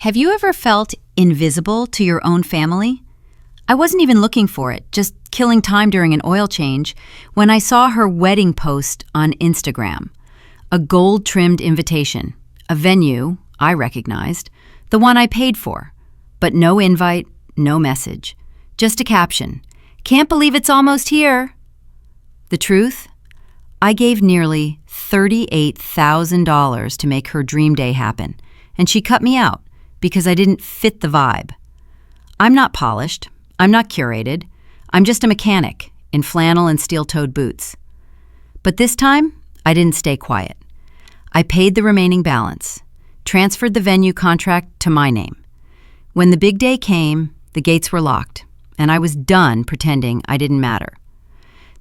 Have you ever felt invisible to your own family? I wasn't even looking for it, just killing time during an oil change, when I saw her wedding post on Instagram. A gold-trimmed invitation, a venue I recognized, the one I paid for. But no invite, no message. Just a caption. Can't believe it's almost here. The truth? I gave nearly $38,000 to make her dream day happen, and she cut me out because I didn't fit the vibe. I'm not polished. I'm not curated. I'm just a mechanic in flannel and steel-toed boots. But this time, I didn't stay quiet. I paid the remaining balance, transferred the venue contract to my name. When the big day came, the gates were locked, and I was done pretending I didn't matter.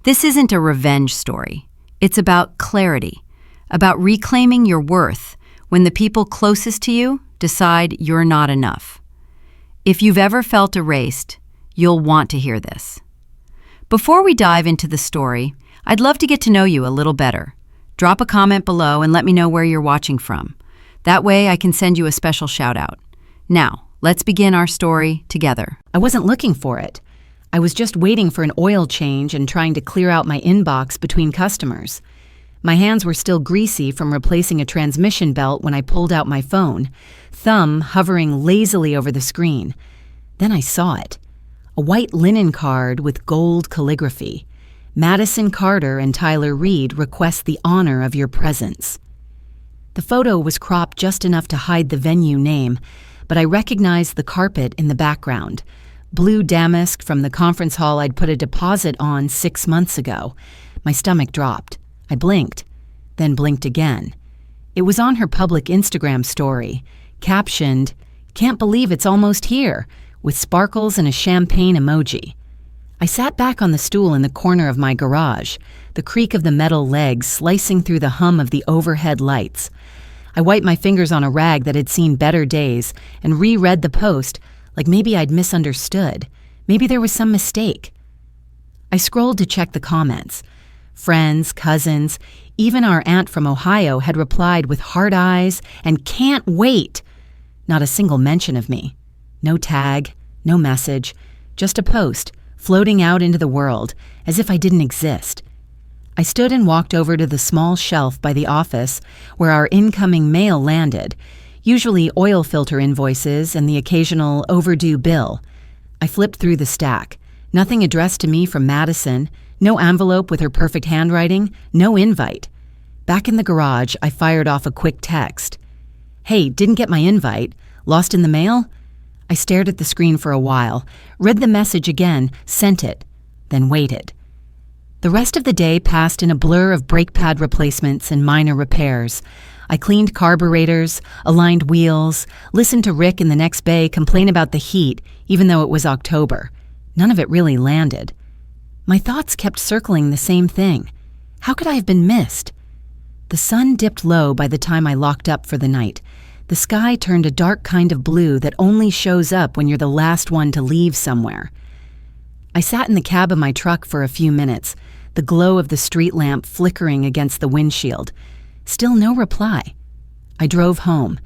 This isn't a revenge story. It's about clarity, about reclaiming your worth when the people closest to you decide you're not enough. If you've ever felt erased, you'll want to hear this. Before we dive into the story, I'd love to get to know you a little better. Drop a comment below and let me know where you're watching from. That way I can send you a special shout out. Now, let's begin our story together. I wasn't looking for it. I was just waiting for an oil change and trying to clear out my inbox between customers. My hands were still greasy from replacing a transmission belt when I pulled out my phone, thumb hovering lazily over the screen. Then I saw it. A white linen card with gold calligraphy. Madison Carter and Tyler Reed request the honor of your presence. The photo was cropped just enough to hide the venue name, but I recognized the carpet in the background. Blue damask from the conference hall I'd put a deposit on 6 months ago. My stomach dropped. I blinked, then blinked again. It was on her public Instagram story, captioned, "Can't believe it's almost here," with sparkles and a champagne emoji. I sat back on the stool in the corner of my garage, the creak of the metal legs slicing through the hum of the overhead lights. I wiped my fingers on a rag that had seen better days and reread the post like maybe I'd misunderstood. Maybe there was some mistake. I scrolled to check the comments. Friends, cousins, even our aunt from Ohio had replied with heart eyes and "can't wait." Not a single mention of me. No tag, no message, just a post floating out into the world as if I didn't exist. I stood and walked over to the small shelf by the office where our incoming mail landed, usually oil filter invoices and the occasional overdue bill. I flipped through the stack. Nothing addressed to me from Madison, no envelope with her perfect handwriting, no invite. Back in the garage, I fired off a quick text. "Hey, didn't get my invite. Lost in the mail?" I stared at the screen for a while, read the message again, sent it, then waited. The rest of the day passed in a blur of brake pad replacements and minor repairs. I cleaned carburetors, aligned wheels, listened to Rick in the next bay complain about the heat, even though it was October. None of it really landed. My thoughts kept circling the same thing. How could I have been missed? The sun dipped low by the time I locked up for the night. The sky turned a dark kind of blue that only shows up when you're the last one to leave somewhere. I sat in the cab of my truck for a few minutes, the glow of the street lamp flickering against the windshield. Still no reply. I drove home,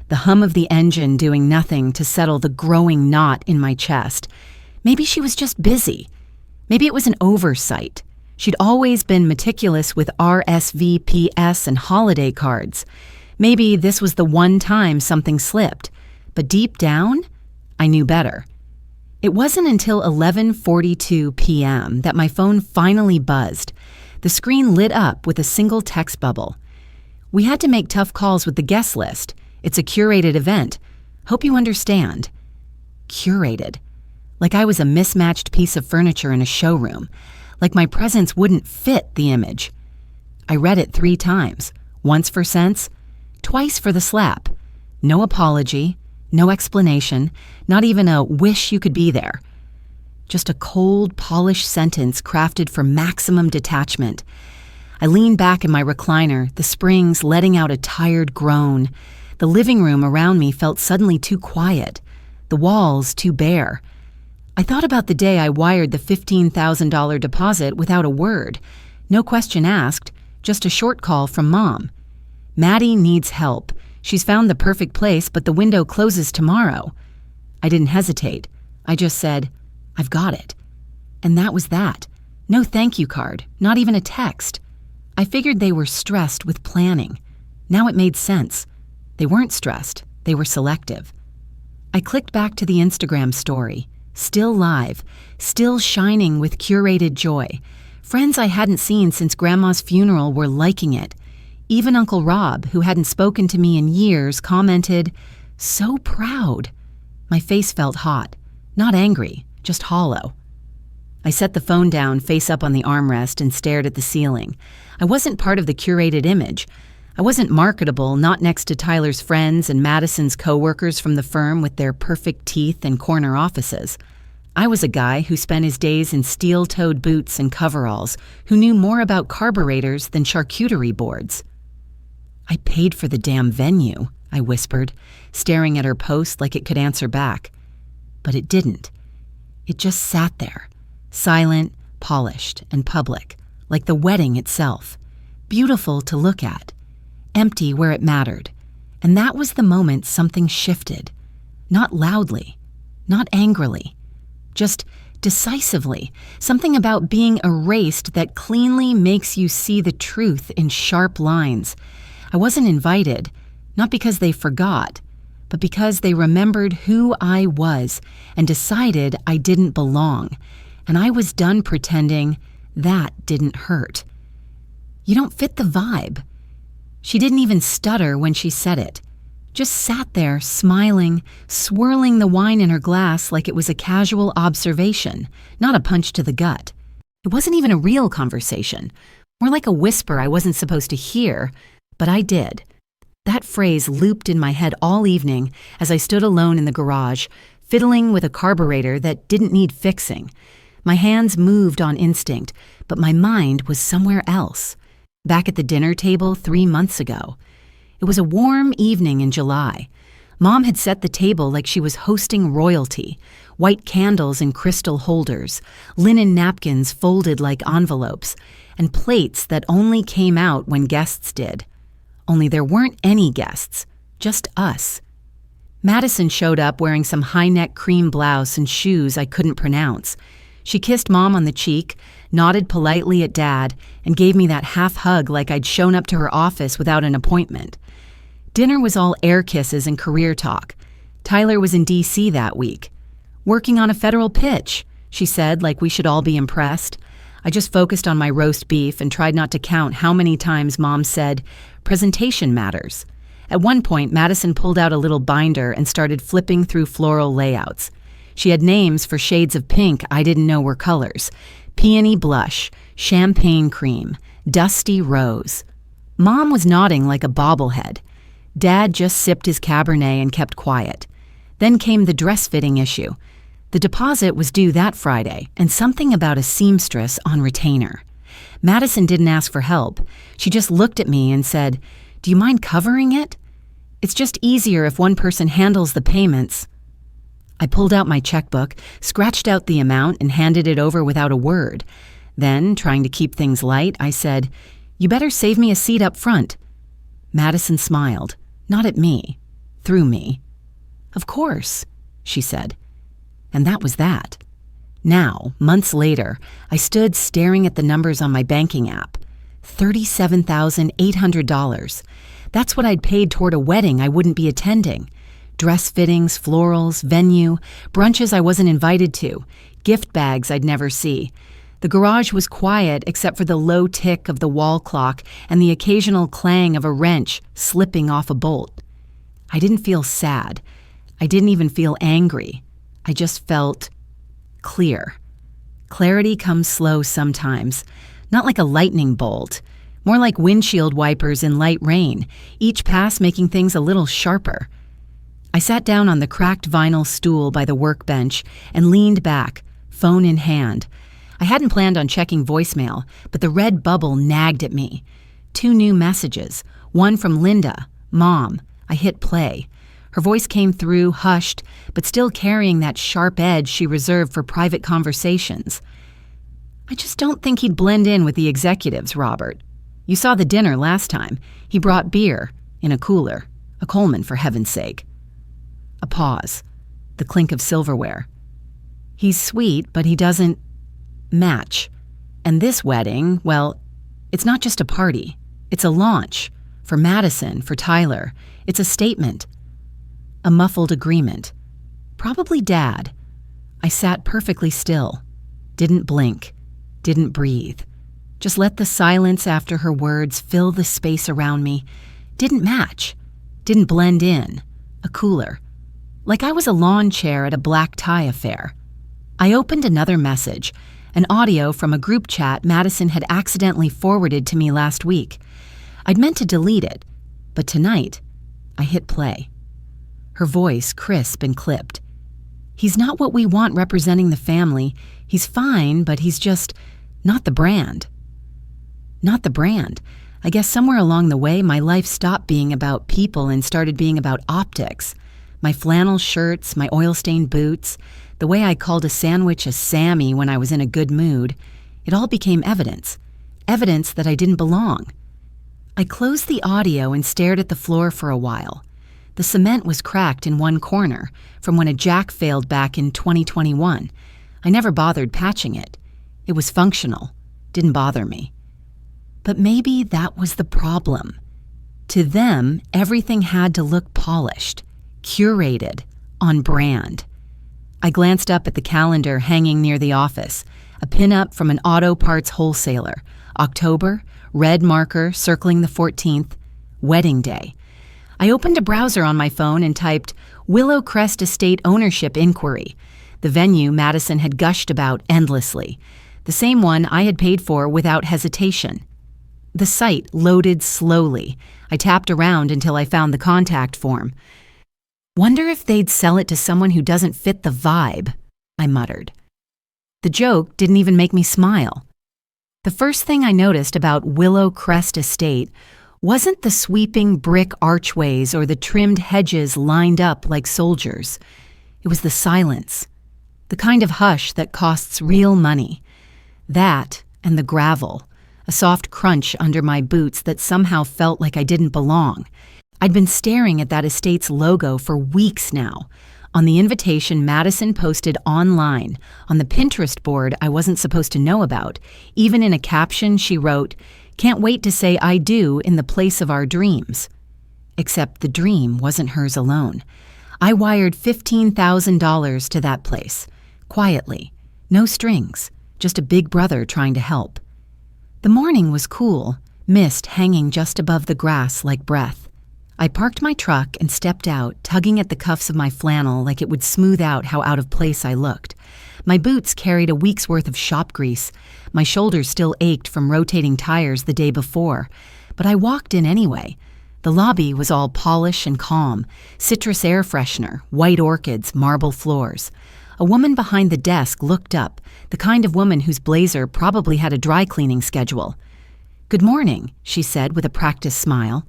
the hum of the engine doing nothing to settle the growing knot in my chest. Maybe she was just busy. Maybe it was an oversight. She'd always been meticulous with RSVPs and holiday cards. Maybe this was the one time something slipped. But deep down, I knew better. It wasn't until 11:42 p.m. that my phone finally buzzed. The screen lit up with a single text bubble. "We had to make tough calls with the guest list. It's a curated event. Hope you understand." Curated. Like I was a mismatched piece of furniture in a showroom. Like my presence wouldn't fit the image. I read it 3 times. Once for sense, twice for the slap. No apology, no explanation, not even a "wish you could be there." Just a cold, polished sentence crafted for maximum detachment. I leaned back in my recliner, the springs letting out a tired groan. The living room around me felt suddenly too quiet, the walls too bare. I thought about the day I wired the $15,000 deposit without a word. No question asked, just a short call from Mom. "Maddie needs help. She's found the perfect place, but the window closes tomorrow. I didn't hesitate. I just said, I've got it. And that was that. No thank you card, not even a text. I figured they were stressed with planning. Now it made sense. They weren't stressed, they were selective. I clicked back to the Instagram story, still live, still shining with curated joy. Friends I hadn't seen since Grandma's funeral were liking it. Even Uncle Rob, who hadn't spoken to me in years, commented, "So proud." My face felt hot, not angry, just hollow. I set the phone down face up on the armrest and stared at the ceiling. I wasn't part of the curated image. I wasn't marketable, not next to Tyler's friends and Madison's coworkers from the firm with their perfect teeth and corner offices. I was a guy who spent his days in steel-toed boots and coveralls, who knew more about carburetors than charcuterie boards. "I paid for the damn venue," I whispered, staring at her post like it could answer back. But it didn't. It just sat there, silent, polished, and public, like the wedding itself, beautiful to look at, empty where it mattered. And that was the moment something shifted. Not loudly, not angrily, just decisively, something about being erased that cleanly makes you see the truth in sharp lines. I wasn't invited, not because they forgot, but because they remembered who I was and decided I didn't belong, and I was done pretending that didn't hurt. "You don't fit the vibe." She didn't even stutter when she said it. Just sat there, smiling, swirling the wine in her glass like it was a casual observation, not a punch to the gut. It wasn't even a real conversation, more like a whisper I wasn't supposed to hear, but I did. That phrase looped in my head all evening as I stood alone in the garage, fiddling with a carburetor that didn't need fixing. My hands moved on instinct, but my mind was somewhere else, back at the dinner table 3 months ago. It was a warm evening in July. Mom had set the table like she was hosting royalty, white candles in crystal holders, linen napkins folded like envelopes, and plates that only came out when guests did. Only there weren't any guests, just us. Madison showed up wearing some high-neck cream blouse and shoes I couldn't pronounce. She kissed Mom on the cheek, nodded politely at Dad, and gave me that half-hug like I'd shown up to her office without an appointment. Dinner was all air kisses and career talk. Tyler was in D.C. that week. "Working on a federal pitch," she said, like we should all be impressed. I just focused on my roast beef and tried not to count how many times Mom said, "Presentation matters." At one point, Madison pulled out a little binder and started flipping through floral layouts. She had names for shades of pink I didn't know were colors: peony blush, champagne cream, dusty rose. Mom was nodding like a bobblehead. Dad just sipped his Cabernet and kept quiet. Then came the dress-fitting issue. The deposit was due that Friday, and something about a seamstress on retainer. Madison didn't ask for help. She just looked at me and said, "Do you mind covering it? It's just easier if one person handles the payments." I pulled out my checkbook, scratched out the amount, and handed it over without a word. Then, trying to keep things light, I said, "You better save me a seat up front." Madison smiled, not at me, through me. "Of course," she said. And that was that. Now, months later, I stood staring at the numbers on my banking app. $37,800. That's what I'd paid toward a wedding I wouldn't be attending. Dress fittings, florals, venue, brunches I wasn't invited to, gift bags I'd never see. The garage was quiet except for the low tick of the wall clock and the occasional clang of a wrench slipping off a bolt. I didn't feel sad. I didn't even feel angry. I just felt clear. Clarity comes slow sometimes, not like a lightning bolt, more like windshield wipers in light rain, each pass making things a little sharper. I sat down on the cracked vinyl stool by the workbench and leaned back, phone in hand. I hadn't planned on checking voicemail, but the red bubble nagged at me. 2 new messages, one from Linda, Mom. I hit play. Her voice came through, hushed, but still carrying that sharp edge she reserved for private conversations. "I just don't think he'd blend in with the executives, Robert. You saw the dinner last time. He brought beer in a cooler. A Coleman, for heaven's sake. A pause. The clink of silverware. He's sweet, but he doesn't match. And this wedding, well, it's not just a party. It's a launch. For Madison, for Tyler. It's a statement. A muffled agreement. Probably Dad. I sat perfectly still. Didn't blink. Didn't breathe. Just let the silence after her words fill the space around me. Didn't match. Didn't blend in. A cooler. Like I was a lawn chair at a black tie affair. I opened another message, an audio from a group chat Madison had accidentally forwarded to me last week. I'd meant to delete it, but tonight, I hit play. Her voice crisp and clipped. He's not what we want representing the family. He's fine, but he's just not the brand. Not the brand. I guess somewhere along the way, my life stopped being about people and started being about optics. My flannel shirts, my oil-stained boots, the way I called a sandwich a Sammy when I was in a good mood, it all became evidence. Evidence that I didn't belong. I closed the audio and stared at the floor for a while. The cement was cracked in one corner from when a jack failed back in 2021. I never bothered patching it. It was functional. Didn't bother me. But maybe that was the problem. To them, everything had to look polished, curated, on brand. I glanced up at the calendar hanging near the office, a pin-up from an auto parts wholesaler. October, red marker circling the 14th, wedding day. I opened a browser on my phone and typed Willow Crest Estate Ownership Inquiry, the venue Madison had gushed about endlessly, the same one I had paid for without hesitation. The site loaded slowly. I tapped around until I found the contact form. Wonder if they'd sell it to someone who doesn't fit the vibe, I muttered. The joke didn't even make me smile. The first thing I noticed about Willow Crest Estate wasn't the sweeping brick archways or the trimmed hedges lined up like soldiers. It was the silence, the kind of hush that costs real money. That and the gravel, a soft crunch under my boots that somehow felt like I didn't belong. I'd been staring at that estate's logo for weeks now. On the invitation Madison posted online, on the Pinterest board I wasn't supposed to know about, even in a caption she wrote, "Can't wait to say I do in the place of our dreams." Except the dream wasn't hers alone. I wired $15,000 to that place, quietly, no strings, just a big brother trying to help. The morning was cool, mist hanging just above the grass like breath. I parked my truck and stepped out, tugging at the cuffs of my flannel like it would smooth out how out of place I looked. My boots carried a week's worth of shop grease. My shoulders still ached from rotating tires the day before. But I walked in anyway. The lobby was all polish and calm, citrus air freshener, white orchids, marble floors. A woman behind the desk looked up, the kind of woman whose blazer probably had a dry cleaning schedule. "Good morning," she said with a practiced smile.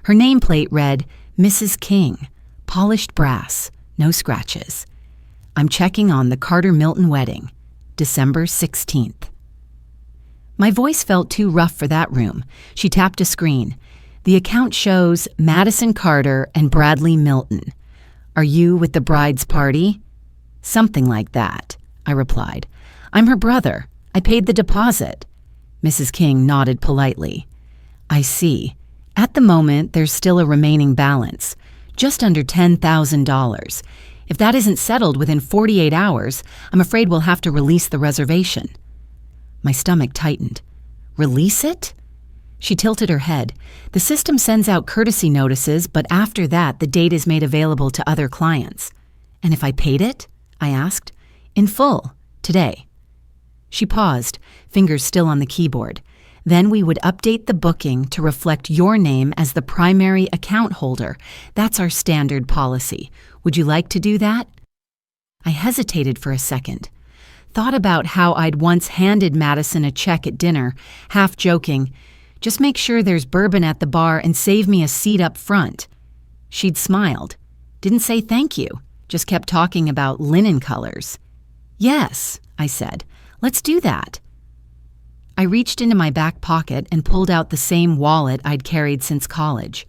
Her nameplate read, Mrs. King, polished brass, no scratches. I'm checking on the Carter Milton wedding, December 16th. My voice felt too rough for that room. She tapped a screen. The account shows Madison Carter and Bradley Milton. Are you with the bride's party? Something like that, I replied. I'm her brother. I paid the deposit. Mrs. King nodded politely. I see. At the moment, there's still a remaining balance, just under $10,000. If that isn't settled within 48 hours, I'm afraid we'll have to release the reservation. My stomach tightened. Release it? She tilted her head. The system sends out courtesy notices, but after that, the date is made available to other clients. And if I paid it? I asked. In full, today. She paused, fingers still on the keyboard. Then we would update the booking to reflect your name as the primary account holder. That's our standard policy. Would you like to do that? I hesitated for a second. Thought about how I'd once handed Madison a check at dinner, half joking, just make sure there's bourbon at the bar and save me a seat up front. She'd smiled. Didn't say thank you, just kept talking about linen colors. Yes, I said, let's do that. I reached into my back pocket and pulled out the same wallet I'd carried since college.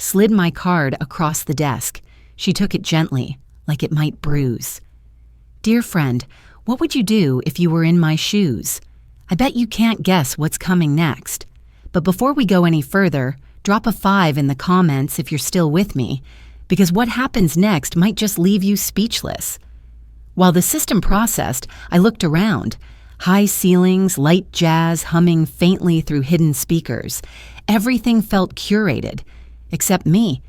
slid my card across the desk. She took it gently, like it might bruise. "Dear friend, what would you do if you were in my shoes? I bet you can't guess what's coming next. But before we go any further, drop a 5 in the comments if you're still with me, because what happens next might just leave you speechless." While the system processed, I looked around. High ceilings, light jazz humming faintly through hidden speakers. Everything felt curated, except me.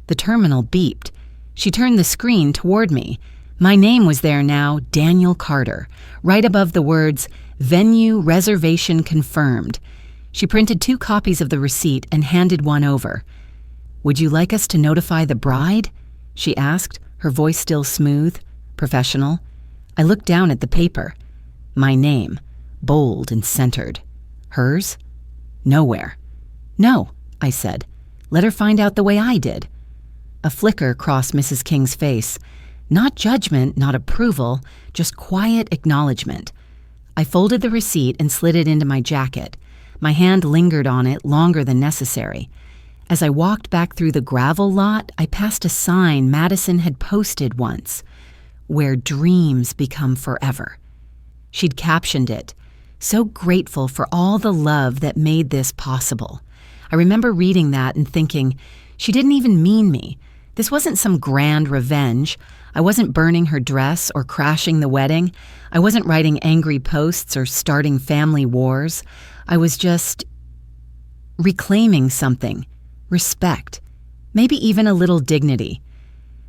The terminal beeped. She turned the screen toward me. My name was there now, Daniel Carter, right above the words, "Venue reservation confirmed." She printed 2 copies of the receipt and handed one over. "Would you like us to notify the bride?" she asked, her voice still smooth, professional. I looked down at the paper. My name, bold and centered. Hers? Nowhere. "No," I said. "Let her find out the way I did." A flicker crossed Mrs. King's face. Not judgment, not approval, just quiet acknowledgement. I folded the receipt and slid it into my jacket. My hand lingered on it longer than necessary. As I walked back through the gravel lot, I passed a sign Madison had posted once, "Where dreams become forever." She'd captioned it, "So grateful for all the love that made this possible." I remember reading that and thinking, she didn't even mean me. This wasn't some grand revenge. I wasn't burning her dress or crashing the wedding. I wasn't writing angry posts or starting family wars. I was just reclaiming something, respect, maybe even a little dignity.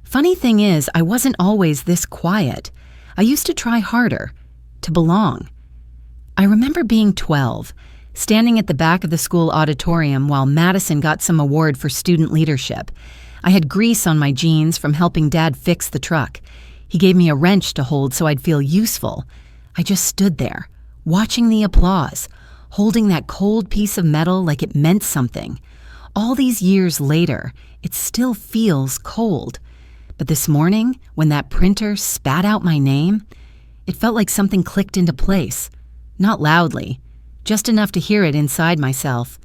Funny thing is, I wasn't always this quiet. I used to try harder, to belong. I remember being 12, standing at the back of the school auditorium while Madison got some award for student leadership. I had grease on my jeans from helping Dad fix the truck. He gave me a wrench to hold so I'd feel useful. I just stood there, watching the applause, holding that cold piece of metal like it meant something. All these years later, it still feels cold. But this morning, when that printer spat out my name, it felt like something clicked into place. Not loudly, just enough to hear it inside myself.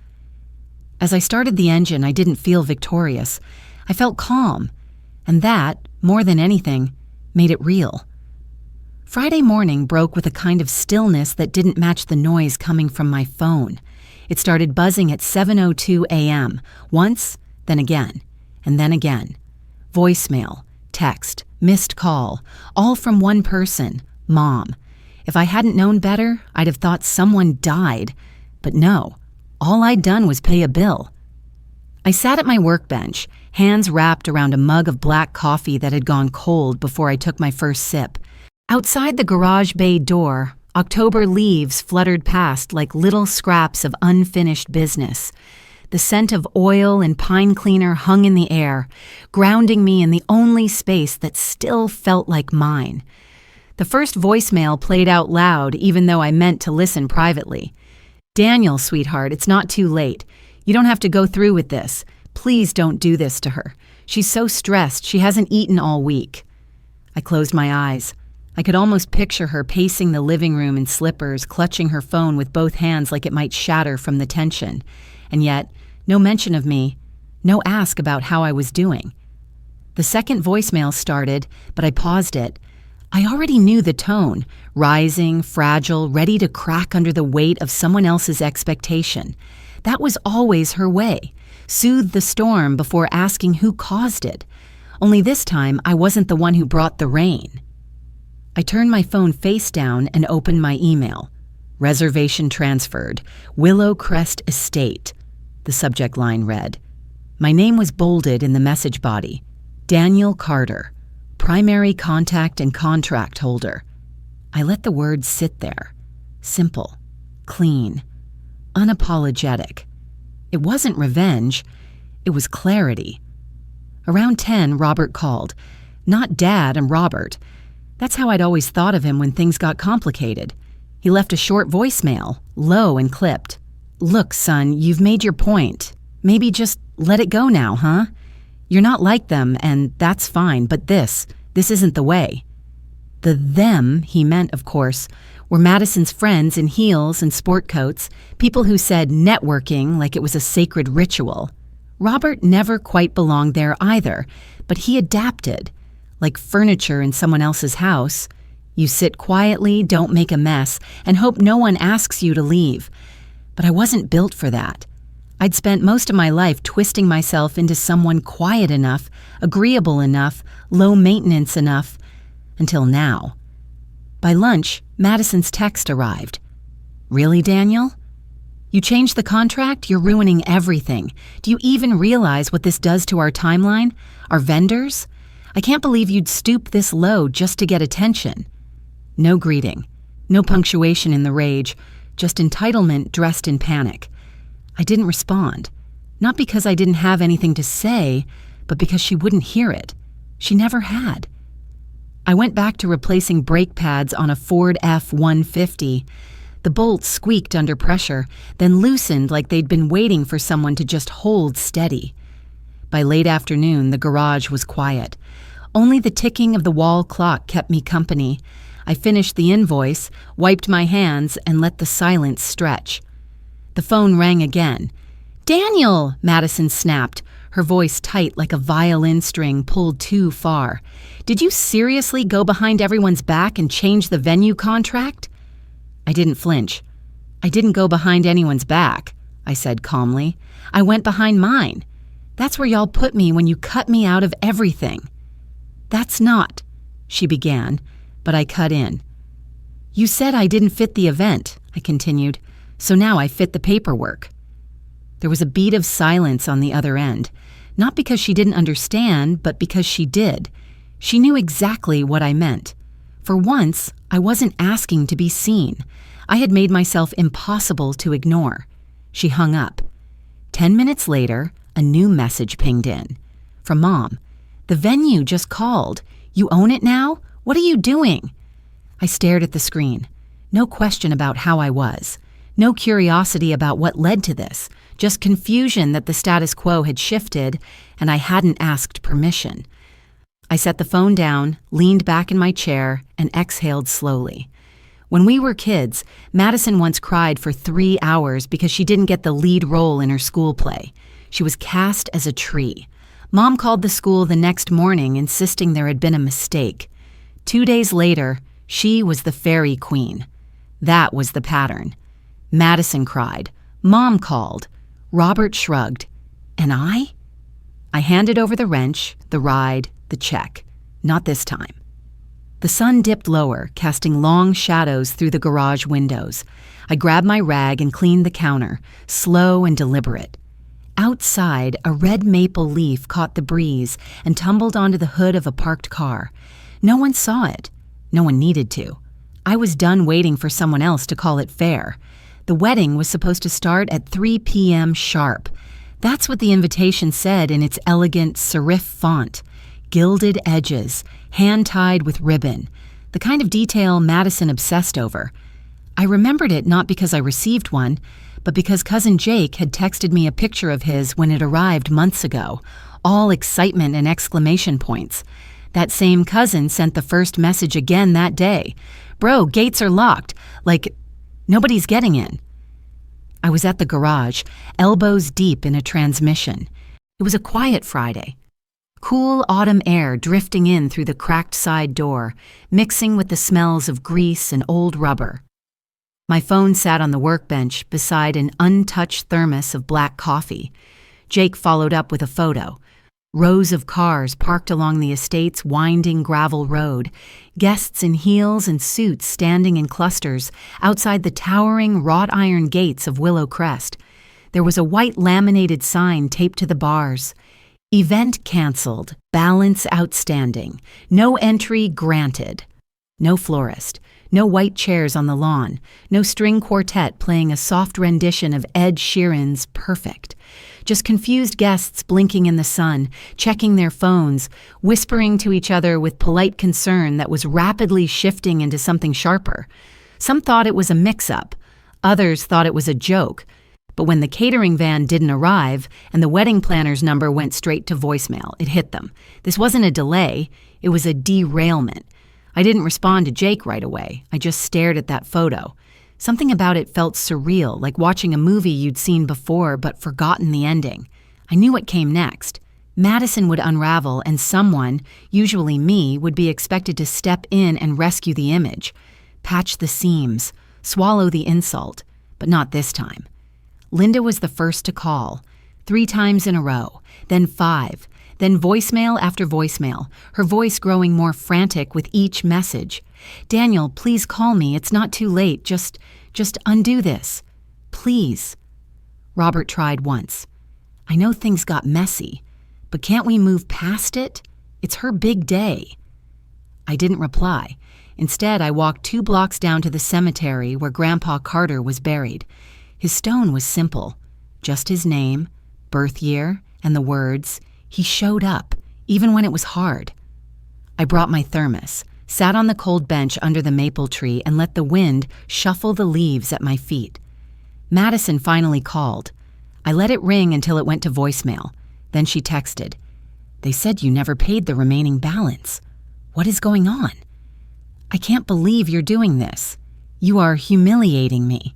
As I started the engine, I didn't feel victorious. I felt calm, and that, more than anything, made it real. Friday morning broke with a kind of stillness that didn't match the noise coming from my phone. It started buzzing at 7:02 a.m., once, then again, and then again. Voicemail, text, missed call, all from one person, Mom. If I hadn't known better, I'd have thought someone died. But no, all I'd done was pay a bill. I sat at my workbench, hands wrapped around a mug of black coffee that had gone cold before I took my first sip. Outside the garage bay door, October leaves fluttered past like little scraps of unfinished business. The scent of oil and pine cleaner hung in the air, grounding me in the only space that still felt like mine. The first voicemail played out loud, even though I meant to listen privately. "Daniel, sweetheart, it's not too late. You don't have to go through with this. Please don't do this to her. She's so stressed, she hasn't eaten all week." I closed my eyes. I could almost picture her pacing the living room in slippers, clutching her phone with both hands like it might shatter from the tension. And yet, no mention of me, no ask about how I was doing. The second voicemail started, but I paused it. I already knew the tone, rising, fragile, ready to crack under the weight of someone else's expectation. That was always her way. Soothe the storm before asking who caused it. Only this time, I wasn't the one who brought the rain. I turned my phone face down and opened my email. Reservation transferred. Willow Crest Estate. The subject line read. My name was bolded in the message body. Daniel Carter. Primary contact and contract holder. I let the words sit there. Simple. Clean. Unapologetic. It wasn't revenge. It was clarity. Around 10, Robert called. Not Dad and Robert. That's how I'd always thought of him when things got complicated. He left a short voicemail, low and clipped. Look, son, you've made your point. Maybe just let it go now, huh? You're not like them, and that's fine, but this isn't the way. The them, he meant, of course, were Madison's friends in heels and sport coats, people who said networking like it was a sacred ritual. Robert never quite belonged there either, but he adapted. Like furniture in someone else's house, you sit quietly, don't make a mess, and hope no one asks you to leave. But I wasn't built for that. I'd spent most of my life twisting myself into someone quiet enough, agreeable enough, low maintenance enough, until now. By lunch, Madison's text arrived. "Really, Daniel? You changed the contract? You're ruining everything. Do you even realize what this does to our timeline? Our vendors? I can't believe you'd stoop this low just to get attention." No greeting. No punctuation in the rage. Just entitlement dressed in panic. I didn't respond. Not because I didn't have anything to say, but because she wouldn't hear it. She never had. I went back to replacing brake pads on a Ford F-150. The bolts squeaked under pressure, then loosened like they'd been waiting for someone to just hold steady. By late afternoon, the garage was quiet. Only the ticking of the wall clock kept me company. I finished the invoice, wiped my hands, and let the silence stretch. The phone rang again. "Daniel!" Madison snapped, her voice tight like a violin string pulled too far. "Did you seriously go behind everyone's back and change the venue contract?" I didn't flinch. "I didn't go behind anyone's back," I said calmly. "I went behind mine. That's where y'all put me when you cut me out of everything." "That's not," she began, but I cut in. "You said I didn't fit the event," I continued, "so now I fit the paperwork." There was a beat of silence on the other end, not because she didn't understand, but because she did. She knew exactly what I meant. For once, I wasn't asking to be seen. I had made myself impossible to ignore. She hung up. 10 minutes later, a new message pinged in. From Mom. "The venue just called. You own it now? What are you doing?" I stared at the screen. No question about how I was. No curiosity about what led to this. Just confusion that the status quo had shifted and I hadn't asked permission. I set the phone down, leaned back in my chair, and exhaled slowly. When we were kids, Madison once cried for 3 hours because she didn't get the lead role in her school play. She was cast as a tree. Mom called the school the next morning, insisting there had been a mistake. 2 days later, she was the fairy queen. That was the pattern. Madison cried. Mom called. Robert shrugged. And I? I handed over the wrench, the ride, the check. Not this time. The sun dipped lower, casting long shadows through the garage windows. I grabbed my rag and cleaned the counter, slow and deliberate. Outside, a red maple leaf caught the breeze and tumbled onto the hood of a parked car. No one saw it. No one needed to. I was done waiting for someone else to call it fair. The wedding was supposed to start at 3 p.m. sharp. That's what the invitation said in its elegant serif font. Gilded edges, hand-tied with ribbon, the kind of detail Madison obsessed over. I remembered it not because I received one, but because Cousin Jake had texted me a picture of his when it arrived months ago, all excitement and exclamation points. That same cousin sent the first message again that day. Bro, gates are locked. Like, nobody's getting in. I was at the garage, elbows deep in a transmission. It was a quiet Friday. Cool autumn air drifting in through the cracked side door, mixing with the smells of grease and old rubber. My phone sat on the workbench beside an untouched thermos of black coffee. Jake followed up with a photo. Rows of cars parked along the estate's winding gravel road, guests in heels and suits standing in clusters outside the towering wrought iron gates of Willow Crest. There was a white laminated sign taped to the bars. Event canceled, balance outstanding, no entry granted. No florist, no white chairs on the lawn, no string quartet playing a soft rendition of Ed Sheeran's Perfect. Just confused guests blinking in the sun, checking their phones, whispering to each other with polite concern that was rapidly shifting into something sharper. Some thought it was a mix-up. Others thought it was a joke. But when the catering van didn't arrive and the wedding planner's number went straight to voicemail, it hit them. This wasn't a delay, it was a derailment. I didn't respond to Jake right away. I just stared at that photo. Something about it felt surreal, like watching a movie you'd seen before but forgotten the ending. I knew what came next. Madison would unravel and someone, usually me, would be expected to step in and rescue the image, patch the seams, swallow the insult, but not this time. Linda was the first to call, 3 times in a row, then 5, then voicemail after voicemail, her voice growing more frantic with each message. "Daniel, please call me. It's not too late. Just undo this. Please." Robert tried once. "I know things got messy, but can't we move past it? It's her big day." I didn't reply. Instead, I walked 2 blocks down to the cemetery where Grandpa Carter was buried. His stone was simple, just his name, birth year, and the words, "He showed up, even when it was hard." I brought my thermos, sat on the cold bench under the maple tree, and let the wind shuffle the leaves at my feet. Madison finally called. I let it ring until it went to voicemail. Then she texted, "They said you never paid the remaining balance. What is going on? I can't believe you're doing this. You are humiliating me."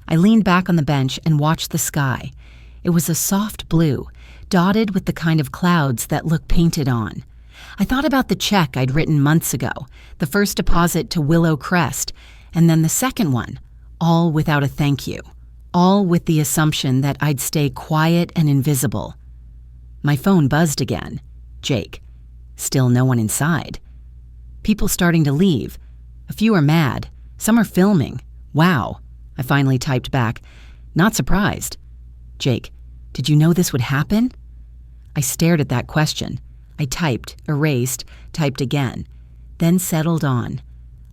I leaned back on the bench and watched the sky. It was a soft blue, dotted with the kind of clouds that look painted on. I thought about the check I'd written months ago, the first deposit to Willow Crest, and then the second one, all without a thank you, all with the assumption that I'd stay quiet and invisible. My phone buzzed again. Jake. Still no one inside. People starting to leave. A few are mad. Some are filming. Wow. I finally typed back. Not surprised. Jake, did you know this would happen? I stared at that question. I typed, erased, typed again, then settled on.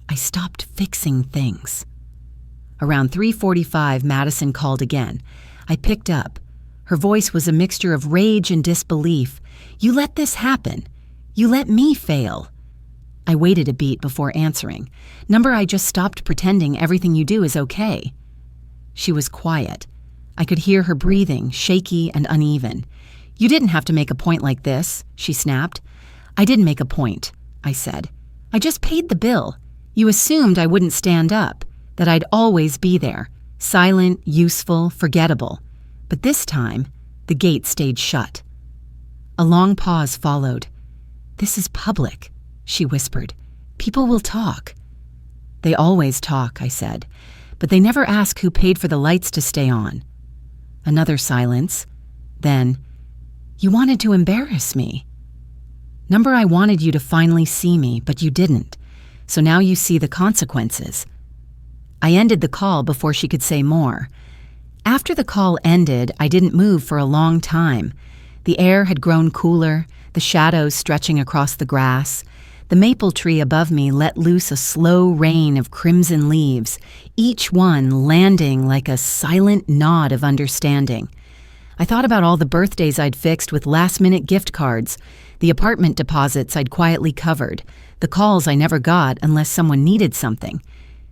I stopped fixing things. Around 3:45, Madison called again. I picked up. Her voice was a mixture of rage and disbelief. "You let this happen. You let me fail." I waited a beat before answering. "Number, I just stopped pretending everything you do is okay." She was quiet. I could hear her breathing, shaky and uneven. "You didn't have to make a point like this," she snapped. "I didn't make a point," I said. "I just paid the bill. You assumed I wouldn't stand up, that I'd always be there, silent, useful, forgettable. But this time, the gate stayed shut." A long pause followed. "This is public," she whispered. "People will talk." "They always talk," I said, "but they never ask who paid for the lights to stay on." Another silence. Then, "You wanted to embarrass me." "Number, I wanted you to finally see me, but you didn't. So now you see the consequences." I ended the call before she could say more. After the call ended, I didn't move for a long time. The air had grown cooler, the shadows stretching across the grass. The maple tree above me let loose a slow rain of crimson leaves, each one landing like a silent nod of understanding. I thought about all the birthdays I'd fixed with last-minute gift cards, the apartment deposits I'd quietly covered, the calls I never got unless someone needed something.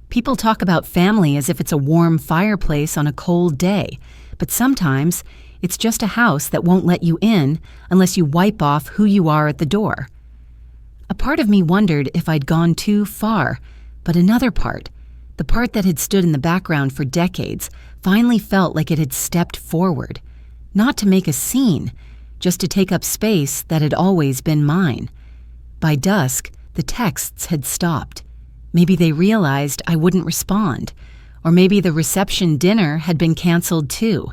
People talk about family as if it's a warm fireplace on a cold day, but sometimes it's just a house that won't let you in unless you wipe off who you are at the door. A part of me wondered if I'd gone too far, but another part, the part that had stood in the background for decades, finally felt like it had stepped forward. Not to make a scene, just to take up space that had always been mine. By dusk, the texts had stopped. Maybe they realized I wouldn't respond, or maybe the reception dinner had been canceled too.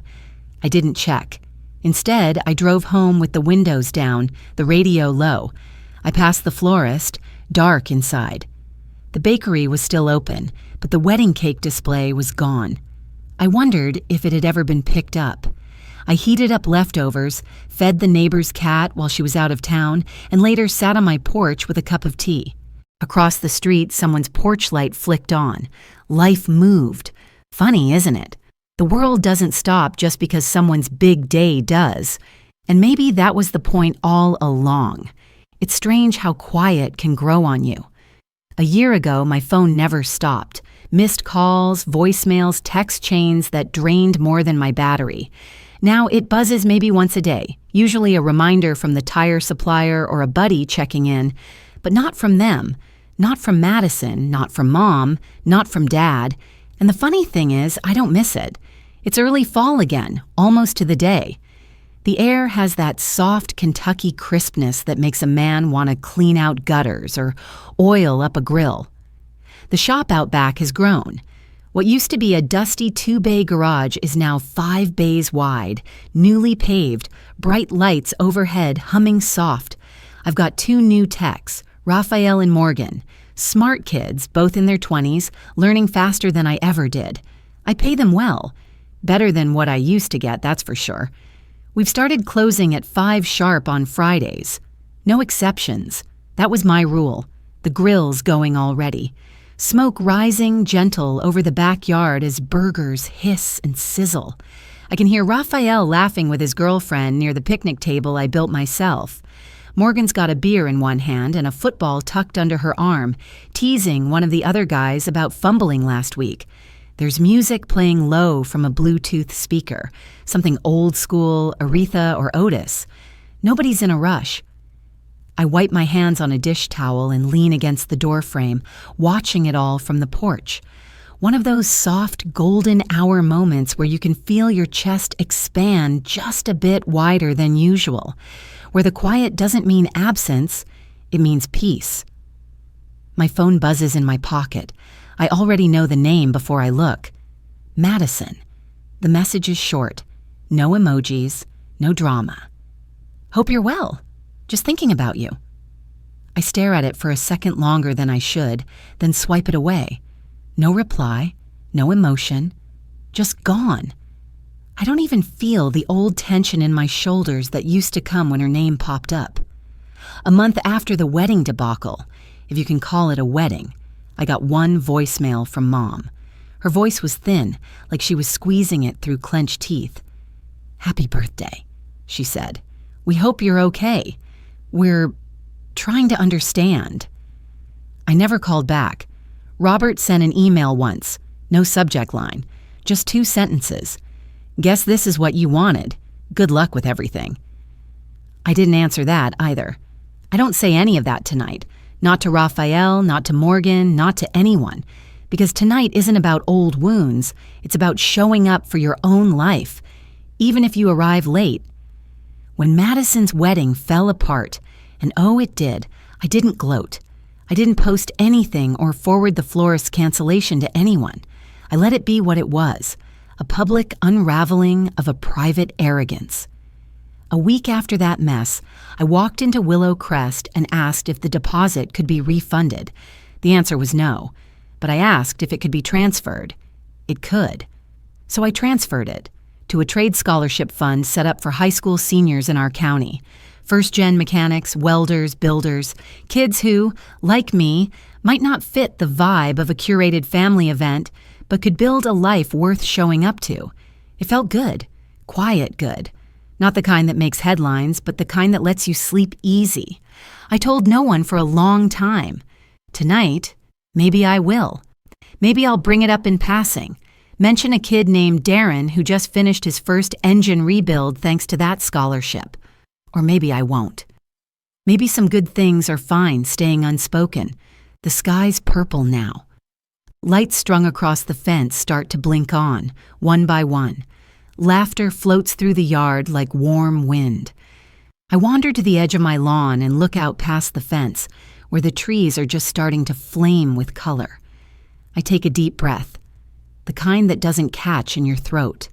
I didn't check. Instead, I drove home with the windows down, the radio low. I passed the florist, dark inside. The bakery was still open, but the wedding cake display was gone. I wondered if it had ever been picked up. I heated up leftovers, fed the neighbor's cat while she was out of town, and later sat on my porch with a cup of tea. Across the street, someone's porch light flicked on. Life moved. Funny, isn't it? The world doesn't stop just because someone's big day does. And maybe that was the point all along. It's strange how quiet can grow on you. A year ago, my phone never stopped. Missed calls, voicemails, text chains that drained more than my battery. Now it buzzes maybe once a day, usually a reminder from the tire supplier or a buddy checking in, but not from them, not from Madison, not from Mom, not from Dad. And the funny thing is, I don't miss it. It's early fall again, almost to the day. The air has that soft Kentucky crispness that makes a man want to clean out gutters or oil up a grill. The shop out back has grown. What used to be a dusty 2-bay garage is now 5 bays wide, newly paved, bright lights overhead humming soft. I've got 2 new techs, Raphael and Morgan, smart kids, both in their 20s, learning faster than I ever did. I pay them well. Better than what I used to get, that's for sure. We've started closing at 5 sharp on Fridays. No exceptions. That was my rule. The grill's going already. Smoke rising gentle over the backyard as burgers hiss and sizzle. I can hear Raphael laughing with his girlfriend near the picnic table I built myself. Morgan's got a beer in one hand and a football tucked under her arm, teasing one of the other guys about fumbling last week. There's music playing low from a Bluetooth speaker, something old school, Aretha or Otis. Nobody's in a rush. I wipe my hands on a dish towel and lean against the doorframe, watching it all from the porch. One of those soft, golden hour moments where you can feel your chest expand just a bit wider than usual, where the quiet doesn't mean absence, it means peace. My phone buzzes in my pocket. I already know the name before I look. Madison. The message is short. No emojis, no drama. Hope you're well. Just thinking about you. I stare at it for a second longer than I should, then swipe it away. No reply, no emotion, just gone. I don't even feel the old tension in my shoulders that used to come when her name popped up. A month after the wedding debacle, if you can call it a wedding, I got one voicemail from Mom. Her voice was thin, like she was squeezing it through clenched teeth. "Happy birthday," she said. "We hope you're okay. We're trying to understand." I never called back. Robert sent an email once, no subject line, just 2 sentences. "Guess this is what you wanted. Good luck with everything." I didn't answer that either. I don't say any of that tonight. Not to Raphael, not to Morgan, not to anyone. Because tonight isn't about old wounds. It's about showing up for your own life, even if you arrive late. When Madison's wedding fell apart, and oh, it did, I didn't gloat. I didn't post anything or forward the florist's cancellation to anyone. I let it be what it was, a public unraveling of a private arrogance. A week after that mess, I walked into Willow Crest and asked if the deposit could be refunded. The answer was no, but I asked if it could be transferred. It could. So I transferred it to a trade scholarship fund set up for high school seniors in our county. First-gen mechanics, welders, builders, kids who, like me, might not fit the vibe of a curated family event, but could build a life worth showing up to. It felt good, quiet good. Not the kind that makes headlines, but the kind that lets you sleep easy. I told no one for a long time. Tonight, maybe I will. Maybe I'll bring it up in passing. Mention a kid named Darren who just finished his first engine rebuild thanks to that scholarship. Or maybe I won't. Maybe some good things are fine staying unspoken. The sky's purple now. Lights strung across the fence start to blink on, one by one. Laughter floats through the yard like warm wind. I wander to the edge of my lawn and look out past the fence, where the trees are just starting to flame with color. I take a deep breath, the kind that doesn't catch in your throat.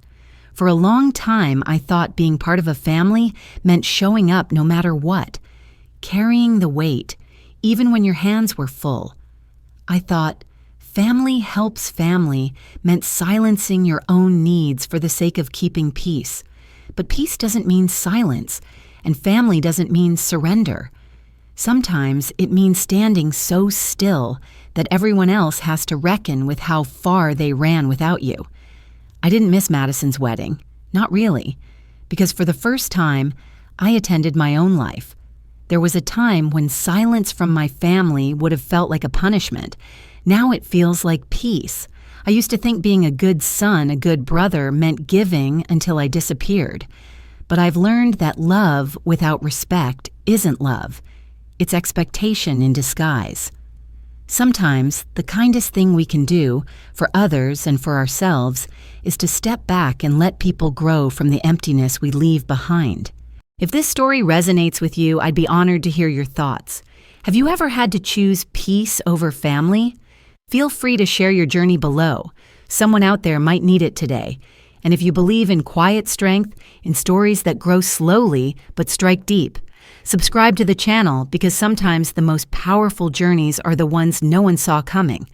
For a long time, I thought being part of a family meant showing up no matter what, carrying the weight, even when your hands were full. I thought family helps family meant silencing your own needs for the sake of keeping peace. But peace doesn't mean silence, and family doesn't mean surrender. Sometimes it means standing so still that everyone else has to reckon with how far they ran without you. I didn't miss Madison's wedding, not really, because for the first time, I attended my own life. There was a time when silence from my family would have felt like a punishment. Now it feels like peace. I used to think being a good son, a good brother, meant giving until I disappeared. But I've learned that love without respect isn't love. It's expectation in disguise. Sometimes the kindest thing we can do for others and for ourselves is to step back and let people grow from the emptiness we leave behind. If this story resonates with you, I'd be honored to hear your thoughts. Have you ever had to choose peace over family? Feel free to share your journey below. Someone out there might need it today. And if you believe in quiet strength, in stories that grow slowly but strike deep, subscribe to the channel because sometimes the most powerful journeys are the ones no one saw coming.